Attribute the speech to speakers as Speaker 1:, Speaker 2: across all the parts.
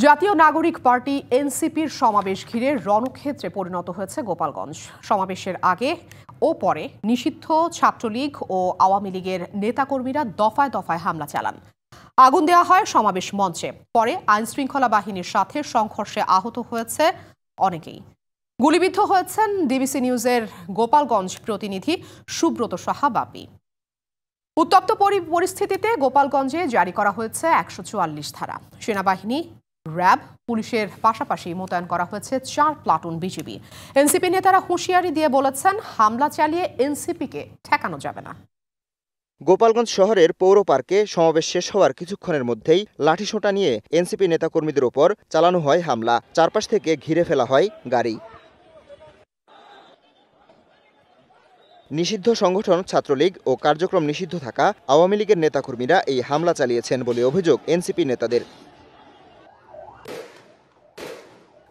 Speaker 1: জাতীয় নাগরিক পার্টি এনসিপির সমাবেশ ঘিরে রণক্ষেত্রে পরিণত হয়েছে গোপালগঞ্জ। সমাবেশের আগে ও পরে নিষিদ্ধ ছাত্রলীগ ও আওয়ামী লীগের নেতাকর্মীরা দফায় দফায় হামলা চালান। আগুন দেওয়া হয় সমাবেশ মঞ্চে। পরে আইনশৃঙ্খলা বাহিনীর সাথে সংঘর্ষে আহত হয়েছে অনেকেই। গুলিবিদ্ধ হয়েছেন ডিবিসি নিউজের গোপালগঞ্জ প্রতিনিধি সুব্রত সাহা বাপি। উত্তপ্ত পরিস্থিতিতে গোপালগঞ্জে জারি করা হয়েছে ১৪৪ ধারা। সেনাবাহিনী, র্যাব, পুলিশের পাশাপাশি মোতায়েন করা হয়েছে ৪ প্লাটুন বিজিবি। এনসিপি নেতারা হুঁশিয়ারি দিয়ে বলেছেন, হামলা চালিয়ে এনসিপিকে ঠেকানো যাবে না।
Speaker 2: গোপালগঞ্জ শহরের পৌর পার্কে সমাবেশ শেষ হওয়ার কিছুক্ষণের মধ্যেই লাঠিসোঁটা নিয়ে এনসিপি নেতাকর্মীদের ওপর চালানো হয় হামলা। চারপাশ থেকে ঘিরে ফেলা হয় গাড়ি। নিষিদ্ধ সংগঠন ছাত্রলীগ ও কার্যক্রম নিষিদ্ধ থাকা আওয়ামী লীগের নেতাকর্মীরা এই হামলা চালিয়েছেন বলে অভিযোগ এনসিপি নেতাদের।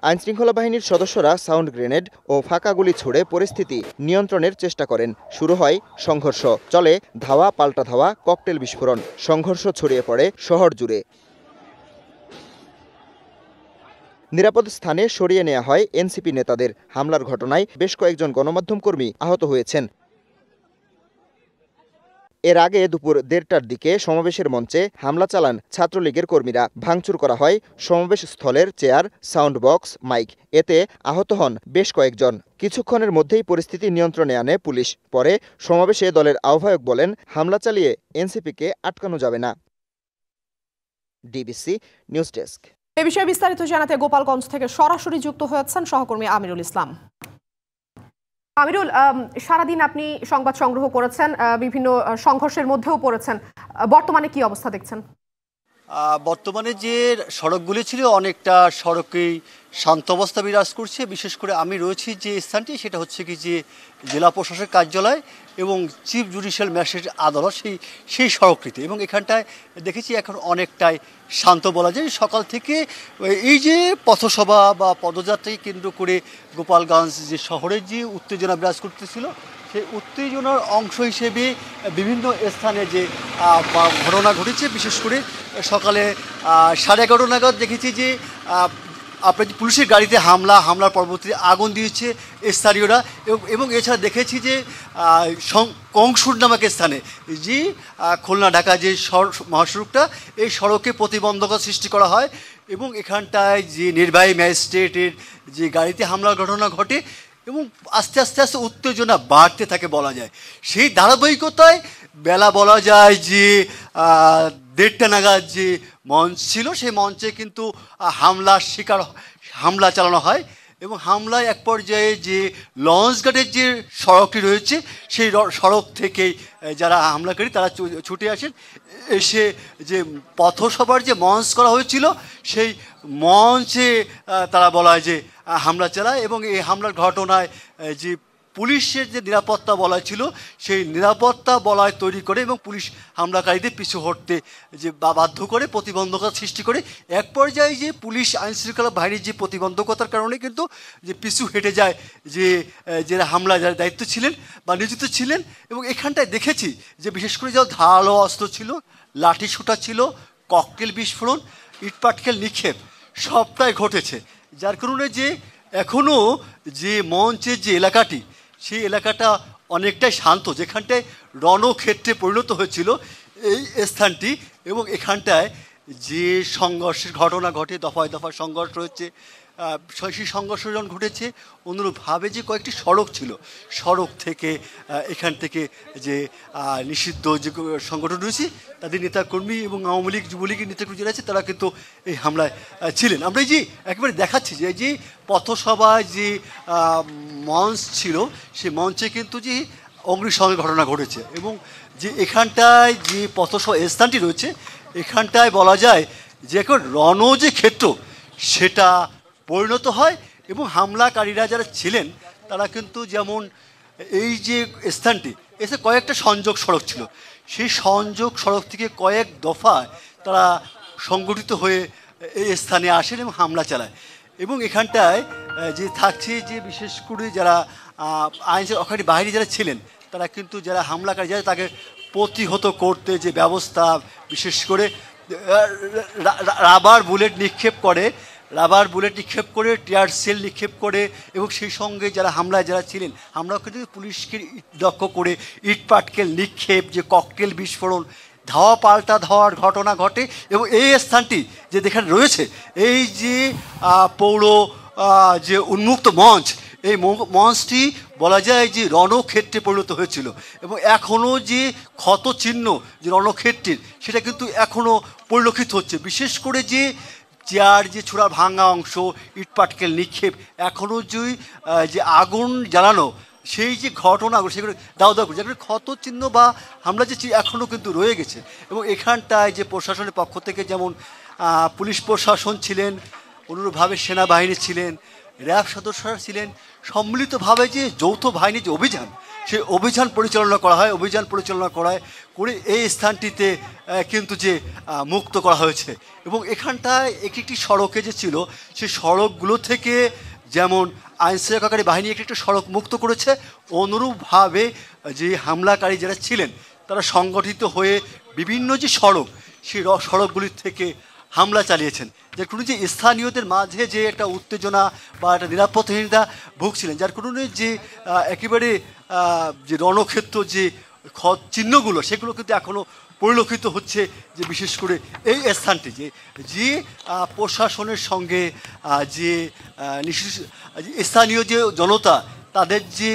Speaker 2: আইনশৃঙ্খলা বাহিনীর সদস্যরা সাউন্ড গ্রেনেড ও ফাঁকা গুলি ছুড়ে পরিস্থিতি নিয়ন্ত্রণের চেষ্টা করেন। শুরু হয় সংঘর্ষ। চলে ধাওয়া পাল্টা ধাওয়া, ককটেল বিস্ফোরণ। সংঘর্ষ ছড়িয়ে পড়ে শহর জুড়ে। নিরাপদ স্থানে সরিয়ে নেওয়া হয় এনসিপি নেতাদের। হামলার ঘটনায় বেশ কয়েকজন গণমাধ্যম কর্মী আহত হয়েছেন। এর আগে দুপুর ১:৩০টার দিকে সমাবেশের মঞ্চে হামলা চালান ছাত্রলীগের কর্মীরা। ভাঙচুর করা হয় সমাবেশ স্থলের চেয়ার, সাউন্ড বক্স, মাইক। এতে আহত হন বেশ কয়েকজন। কিছুক্ষণের মধ্যেই পরিস্থিতি নিয়ন্ত্রণে আনে পুলিশ। পরে সমাবেশে দলের আহ্বায়ক বলেন, হামলা চালিয়ে এনসিপিকে আটকানো যাবে না। DBC news desk.
Speaker 1: এ বিষয়ে বিস্তারিত জানাতে গোপালগঞ্জ থেকে সরাসরি যুক্ত হয়েছেন সহকর্মী আমিরুল ইসলাম। আমিরুল, সারাদিন আপনি সংবাদ সংগ্রহ করেছেন, বিভিন্ন সংঘর্ষের মধ্যেও পড়েছেন। বর্তমানে কি অবস্থা দেখছেন?
Speaker 3: বর্তমানে যে সড়কগুলি ছিল, অনেকটা সড়কেই শান্ত অবস্থা বিরাজ করছে। বিশেষ করে আমি রয়েছি যে স্থানটি, সেটা হচ্ছে কি যে জেলা প্রশাসক কার্যালয় এবং চিফ জুডিশিয়াল ম্যাজিস্ট্রেট আদালত, সেই সড়কটিতে। এবং এখানটায় দেখেছি এখন অনেকটাই শান্ত বলা যায়। সকাল থেকে এই যে পথসভা বা পদযাত্রাকে কেন্দ্র করে গোপালগঞ্জ যে শহরের যে উত্তেজনা বিরাজ করতেছিল, সেই উত্তেজনার অংশ হিসেবে বিভিন্ন স্থানে যে ঘটনা ঘটেছে। বিশেষ করে সকালে 11:30 নাগাদ দেখেছি যে আপনার পুলিশের গাড়িতে হামলার পরবর্তীতে আগুন দিয়েছে স্থানীয়রা। এবং এছাড়া দেখেছি যে কংসুর নামক স্থানে যে খুলনা ঢাকা যে মহাসড়কটা, এই সড়কে প্রতিবন্ধকতা সৃষ্টি করা হয় এবং এখানটায় যে নির্বাহী ম্যাজিস্ট্রেটের যে গাড়িতে হামলার ঘটনা ঘটে এবং আস্তে আস্তে উত্তেজনা বাড়তে থাকে বলা যায়। সেই ধারাবাহিকতায় বেলা বলা যায় যে 1:30টা নাগাদ যে মঞ্চ ছিল, সেই মঞ্চে কিন্তু হামলা চালানো হয়। এবং হামলায় এক পর্যায়ে যে লঞ্চঘাটের যে সড়কটি রয়েছে, সেই সড়ক থেকেই যারা হামলাকারী তারা ছুটে আসেন। এসে যে পথসভার যে মঞ্চ করা হয়েছিল, সেই মঞ্চে তারা বলা হয় যে হামলা চালায়। এবং এই হামলার ঘটনায় যে পুলিশের যে নিরাপত্তা বলয় ছিল, সেই নিরাপত্তা বলয় তৈরি করে এবং পুলিশ হামলাকারীদের পিছু হটতে যে বাধ্য করে, প্রতিবন্ধকতা সৃষ্টি করে। এক পর্যায়ে যে পুলিশ আইনশৃঙ্খলা বাহিনীর যে প্রতিবন্ধকতার কারণে কিন্তু যে পিছু হেঁটে যায় যে যারা যারা দায়িত্ব ছিলেন বা নিয়োজিত ছিলেন। এবং এখানটায় দেখেছি যে বিশেষ করে যা ধারালো অস্ত্র ছিল, লাঠি ছোটা ছিল, ককটেল বিস্ফোরণ, ইটপাটকেল নিক্ষেপ সবটাই ঘটেছে। যার কারণে যে এখনও যে মঞ্চের যে এলাকাটি, সেই এলাকাটা অনেকটাই শান্ত, যেখানটায় রণক্ষেত্রে পরিণত হয়েছিল এই স্থানটি। এবং এখানটায় যে সংঘর্ষের ঘটনা ঘটে, দফায় দফায় সংঘর্ষ হচ্ছে, সেই সংঘর্ষ যখন ঘটেছে, অনুরূপভাবে যে কয়েকটি সড়ক ছিল, সড়ক থেকে এখান থেকে যে নিষিদ্ধ যে সংগঠন রয়েছে, তাদের নেতাকর্মী এবং আওয়ামী লীগ, যুবলীগের নেতাকর্মী যারা আছে, তারা কিন্তু এই হামলায় ছিলেন। আমরা এই যে একেবারে দেখাচ্ছি যে পথসভায় যে মঞ্চ ছিল, সেই মঞ্চে কিন্তু যে অগ্নিসংযোগের ঘটনা ঘটেছে। এবং যে এখানটায় যে পথসভা স্থানটি রয়েছে, এখানটায় বলা যায় যে এখন রণ যে ক্ষেত্র, সেটা পরিণত হয়। এবং হামলাকারীরা যারা ছিলেন, তারা কিন্তু যেমন এই যে স্থানটি, এসে কয়েকটা সংযোগ সড়ক ছিল, সেই সংযোগ সড়ক থেকে কয়েক দফায় তারা সংগঠিত হয়ে এই স্থানে আসেন এবং হামলা চালায়। এবং এখানটায় যে থাকছে যে বিশেষ করে যারা আইনের বাইরে যারা ছিলেন, তারা কিন্তু যারা হামলাকারী যারা তাকে প্রতিহত করতে যে ব্যবস্থা, বিশেষ করে রাবার বুলেট নিক্ষেপ করে, টিয়ার সেল নিক্ষেপ করে, এবং সেই সঙ্গে যারা হামলায় যারা ছিলেন, আমরাও কিন্তু পুলিশকে লক্ষ্য করে ইট পাটকেল নিক্ষেপ, যে ককটেল বিস্ফোরণ, ধাওয়া পাল্টা ধাওয়ার ঘটনা ঘটে। এবং এই স্থানটি যে যেখানে রয়েছে, এই যে পৌর যে উন্মুক্ত মঞ্চ, এই মঞ্চটি বলা যায় যে রণক্ষেত্রে পরিণত হয়েছিল। এবং এখনও যে ক্ষত চিহ্ন যে রণক্ষেত্রের, সেটা কিন্তু এখনও পরিলক্ষিত হচ্ছে। বিশেষ করে যে চেয়ার যে ছোড়া ভাঙা অংশ, ইট পাটকেল নিক্ষেপ, এখনও যে আগুন জ্বালানো, সেই যে ঘটনাগুলো, সেগুলো দাও দাও যেগুলো ক্ষত চিহ্ন বা হামলা যে এখনও কিন্তু রয়ে গেছে। এবং এখানটায় যে প্রশাসনের পক্ষ থেকে যেমন পুলিশ প্রশাসন ছিলেন, অনুরূপভাবে সেনাবাহিনী ছিলেন, র্যাব সদস্যরা ছিলেন, সম্মিলিতভাবে যে যৌথ বাহিনী যে অভিযান, সেই অভিযান পরিচালনা করা হয়। করে এই স্থানটিতে কিন্তু যে মুক্ত করা হয়েছে। এবং এখানটায় একটি সড়কে যে ছিল, সেই সড়কগুলো থেকে যেমন আইনশৃঙ্খলাকারী বাহিনী একটি সড়ক মুক্ত করেছে, অনুরূপভাবে যে হামলাকারী যারা ছিলেন, তারা সংগঠিত হয়ে বিভিন্ন যে সড়ক, সেই সড়কগুলির থেকে হামলা চালিয়েছেন। যার কারণে যে স্থানীয়দের মাঝে যে একটা উত্তেজনা বা একটা নিরাপত্তাহীনতা ভুগছিলেন, যার কারণে যে একেবারে যে রণক্ষেত্র যে চিহ্নগুলো, সেগুলো কিন্তু এখনও পরিলক্ষিত হচ্ছে। যে বিশেষ করে এই স্থানটি যে প্রশাসনের সঙ্গে যে স্থানীয় যে জনতা, তাদের যে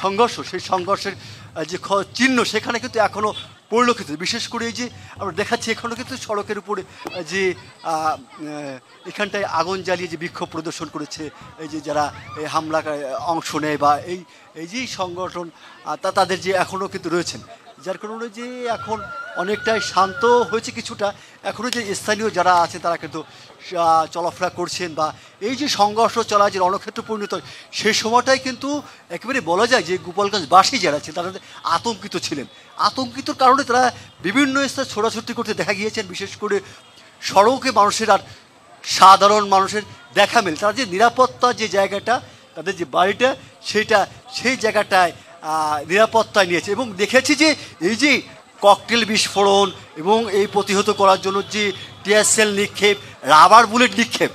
Speaker 3: সংঘর্ষ, সেই সংঘর্ষের যে চিহ্ন সেখানে কিন্তু এখনও পরিলক্ষিত। বিশেষ করে এই যে আমরা দেখাচ্ছি, এখনও কিন্তু সড়কের উপরে যে এখানটায় আগুন জ্বালিয়ে যে বিক্ষোভ প্রদর্শন করেছে, এই যে যারা হামলা অংশ নেয় বা এই যে সংগঠন, তাদের যে এখনও কিন্তু রয়েছেন। যার কারণে যে এখন অনেকটাই শান্ত হয়েছে কিছুটা। এখনও যে স্থানীয় যারা আছে, তারা কিন্তু চলাফেরা করছেন, বা এই যে সংঘর্ষ চলা যে রণক্ষেত্র পরিণত, সেই সময়টাই কিন্তু একেবারে বলা যায় যে গোপালগঞ্জবাসী যারা আছে, তারা আতঙ্কিত ছিলেন। আতঙ্কিতর কারণে তারা বিভিন্ন স্থানে ছোটাছুটি করতে দেখা গিয়েছেন। বিশেষ করে সড়কে মানুষের আর সাধারণ মানুষের দেখা মেলে। তারা যে নিরাপত্তা যে জায়গাটা, তাদের যে বাড়িটা, সেই জায়গাটায় নিরাপত্তায় নিয়েছে। এবং দেখেছি যে এই যে ককটেল বিস্ফোরণ এবং এই প্রতিহত করার জন্য যে টিয়ার সেল নিক্ষেপ, রাবার বুলেট নিক্ষেপ,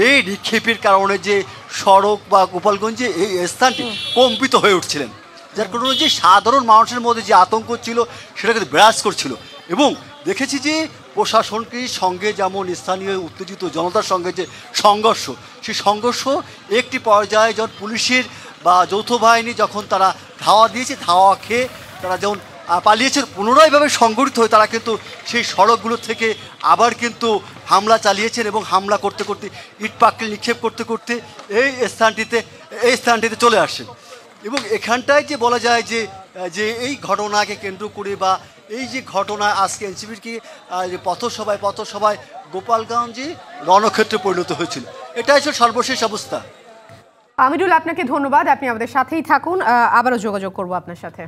Speaker 3: এই নিক্ষেপের কারণে যে সড়ক বা গোপালগঞ্জে এই স্থানটি কম্পিত হয়ে উঠছিলেন। যার কারণে যে সাধারণ মানুষের মধ্যে যে আতঙ্ক ছিল, সেটা কিন্তু বিরাজ করছিল। এবং দেখেছি যে প্রশাসনকে সঙ্গে যেমন স্থানীয় উত্তেজিত জনতার সঙ্গে যে সংঘর্ষ, সেই সংঘর্ষ একটি পর্যায়ে যখন পুলিশের বা যৌথ বাহিনী যখন তারা ধাওয়া দিয়েছে, ধাওয়া খেয়ে তারা যেমন পালিয়েছে, পুনরায়ভাবে সংগঠিত হয়ে তারা কিন্তু সেই সড়কগুলো থেকে আবার কিন্তু হামলা চালিয়েছেন। এবং হামলা করতে করতে, ইট পাটকেল নিক্ষেপ করতে করতে এই স্থানটিতে চলে আসেন। এবং এখানটায় যে বলা যায় যে এই ঘটনাকে কেন্দ্র করে, বা এই যে ঘটনা আজকে এনসিপির কি পথসভায় গোপালগঞ্জে রণক্ষেত্রে পরিণত হয়েছিল, এটাই ছিল সর্বশেষ অবস্থা।
Speaker 1: আমিরুল, আপনাকে ধন্যবাদ। আপনি আমাদের সাথেই থাকুন, আবারও যোগাযোগ করব আপনার সাথে।